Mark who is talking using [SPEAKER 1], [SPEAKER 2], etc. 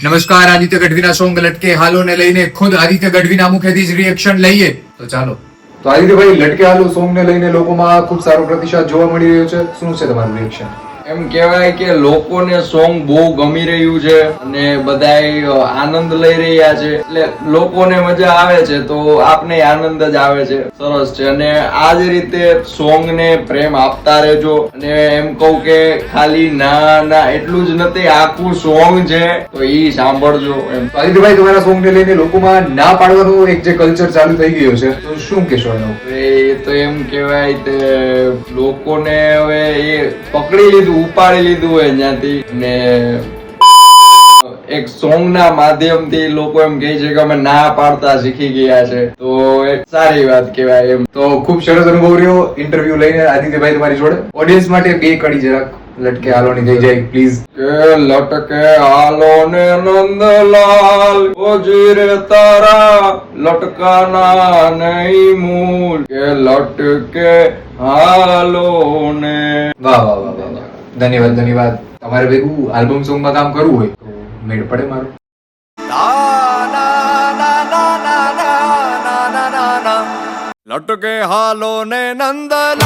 [SPEAKER 1] નમસ્કાર, આદિત્ય ગઢવીના સોંગ લટકે હાલો ને લઈને ખુદ આદિત્ય ગઢવીના મુખેથી જ રિએક્શન લઈએ તો ચાલો. તો આદિત્યભાઈ, લટકે હાલો સોંગ ને લઈને લોકોમાં ખૂબ સારો પ્રતિસાદ જોવા મળી રહ્યો છે. શું છે તમારું રિએક્શન?
[SPEAKER 2] એમ કહેવાય કે લોકોને સોંગ બહુ ગમી રહ્યું છે અને બધાય આનંદ લઈ રહ્યા છે, એટલે લોકોને મજા આવે છે તો આપને આનંદ જ આવે છે. સરસ છે. અને આ જ રીતે સોંગ ને પ્રેમ આપતા રહેજો. અને એમ કહું કે ખાલી ના એટલું જ નથી, આખું સોંગ છે તો ઈ સાંભળજો એમ.
[SPEAKER 1] તો આદિત્યભાઈ, તમારા સોંગ ને લઈને લોકોમાં ના પાડવાનું એક જે કલ્ચર ચાલુ થઈ ગયો છે, તો શું કહેશો એનો?
[SPEAKER 2] એ તો એમ કહેવાય તે લોકોને હવે એ પકડી લીધું, ઉપાડી લીધું હોય ત્યાંથી, ને એક સોંગ ના માધ્યમથી લોકો એમ કહે છે કે અમે ના પાડતા શીખી ગયા છે, તો એક સારી વાત કહેવાય એમ.
[SPEAKER 1] તો ખૂબ સરસ અનુભવ રહ્યો ઇન્ટરવ્યુ લઈને આદિત્યભાઈ તમારી જોડે. ઓડિયન્સ માટે બે કડી જરાક લટકે હાલો ની થઈ જાય પ્લીઝ.
[SPEAKER 2] કે લટકે હાલો ને નંદલાલ, ઓજી રે તારા લટકાના નહીં મૂલ, કે લટકે હાલો ને.
[SPEAKER 1] વાહ વાહ વાહ વાહ વાહ. ધન્યવાદ ધન્યવાદ. તમારે ભેગું આલ્બમ સોંગ માં કામ કરવું હોય તો મેળ પડે મારું.
[SPEAKER 3] લટકે હાલો ને નંદલાલ.